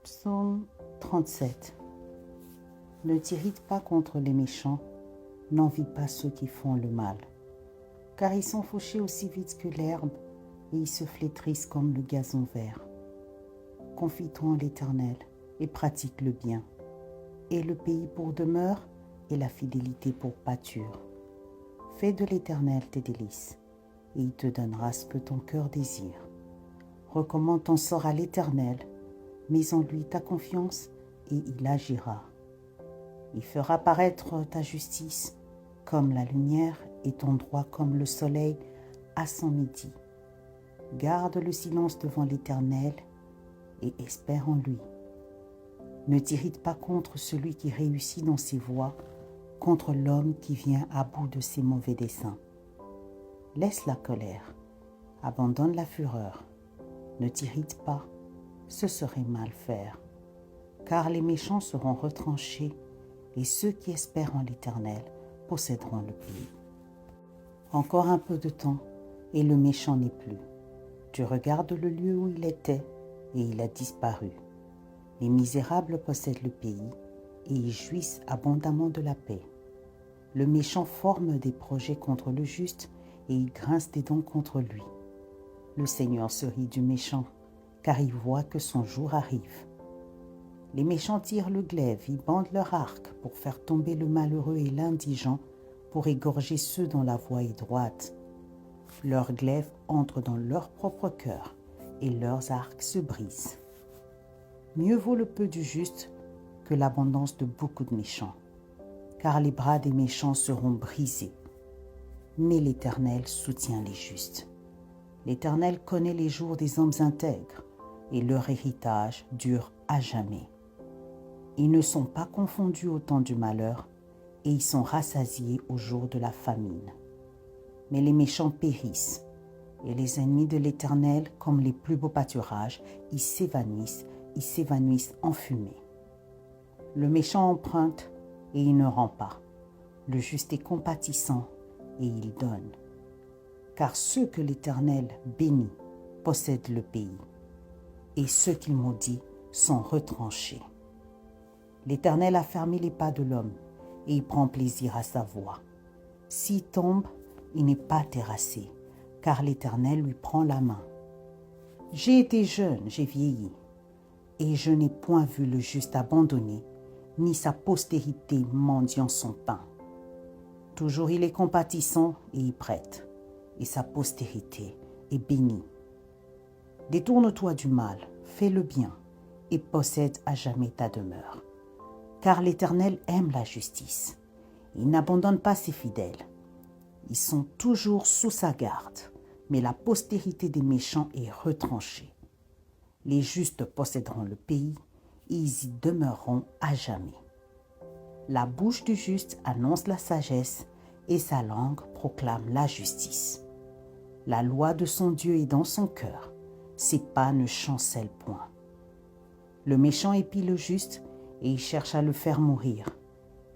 Psaume 37. Ne t'irrite pas contre les méchants, n'envie pas ceux qui font le mal, car ils sont fauchés aussi vite que l'herbe et ils se flétrissent comme le gazon vert. Confie-toi en l'Éternel et pratique le bien, et le pays pour demeure et la fidélité pour pâture. Fais de l'Éternel tes délices, et il te donnera ce que ton cœur désire. Recommande ton sort à l'Éternel, mets en lui ta confiance, et il agira. Il fera paraître ta justice comme la lumière et ton droit comme le soleil à son midi. Garde le silence devant l'Éternel et espère en lui. Ne t'irrite pas contre celui qui réussit dans ses voies, contre l'homme qui vient à bout de ses mauvais desseins. Laisse la colère, abandonne la fureur. Ne t'irrite pas, ce serait mal faire, car les méchants seront retranchés et ceux qui espèrent en l'Éternel posséderont le pays. Encore un peu de temps et le méchant n'est plus. Tu regardes le lieu où il était et il a disparu. Les misérables possèdent le pays et ils jouissent abondamment de la paix. Le méchant forme des projets contre le juste et il grince des dents contre lui. Le Seigneur se rit du méchant, car il voit que son jour arrive. Les méchants tirent le glaive, ils bandent leur arc pour faire tomber le malheureux et l'indigent, pour égorger ceux dont la voie est droite. Leurs glaives entrent dans leur propre cœur, et leurs arcs se brisent. Mieux vaut le peu du juste que l'abondance de beaucoup de méchants, car les bras des méchants seront brisés. Mais l'Éternel soutient les justes. L'Éternel connaît les jours des hommes intègres, et leur héritage dure à jamais. Ils ne sont pas confondus au temps du malheur, et ils sont rassasiés au jour de la famine. Mais les méchants périssent, et les ennemis de l'Éternel, comme les plus beaux pâturages, ils s'évanouissent en fumée. Le méchant emprunte, et il ne rend pas. Le juste est compatissant, et il donne. Car ceux que l'Éternel bénit possèdent le pays, et ceux qu'il maudit sont retranchés. L'Éternel a fermé les pas de l'homme, et il prend plaisir à sa voie. S'il tombe, il n'est pas terrassé, car l'Éternel lui prend la main. J'ai été jeune, j'ai vieilli, et je n'ai point vu le juste abandonné, ni sa postérité mendiant son pain. Toujours il est compatissant et il prête, et sa postérité est bénie. Détourne-toi du mal, fais le bien, et possède à jamais ta demeure. Car l'Éternel aime la justice. Il n'abandonne pas ses fidèles. Ils sont toujours sous sa garde, mais la postérité des méchants est retranchée. Les justes posséderont le pays, et ils y demeureront à jamais. La bouche du juste annonce la sagesse, et sa langue proclame la justice. La loi de son Dieu est dans son cœur, ses pas ne chancellent point. Le méchant épie le juste, et il cherche à le faire mourir.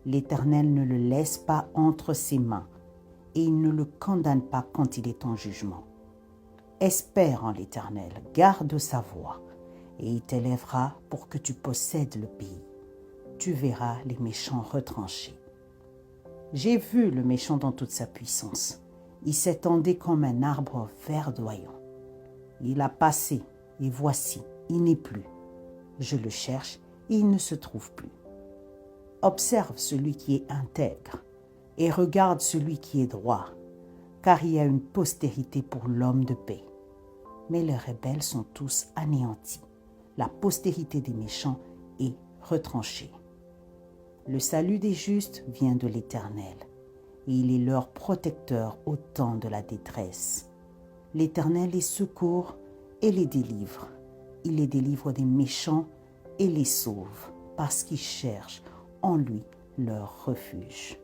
L'Éternel ne le laisse pas entre ses mains, et il ne le condamne pas quand il est en jugement. Espère en l'Éternel, garde sa voie, et il t'élèvera pour que tu possèdes le pays. Tu verras les méchants retranchés. J'ai vu le méchant dans toute sa puissance. Il s'étendait comme un arbre verdoyant. Il a passé, et voici, il n'est plus. Je le cherche, et il ne se trouve plus. Observe celui qui est intègre, et regarde celui qui est droit, car il y a une postérité pour l'homme de paix. Mais les rebelles sont tous anéantis. La postérité des méchants est retranchée. Le salut des justes vient de l'Éternel, et il est leur protecteur au temps de la détresse. L'Éternel les secourt et les délivre. Il les délivre des méchants et les sauve, parce qu'ils cherchent en lui leur refuge.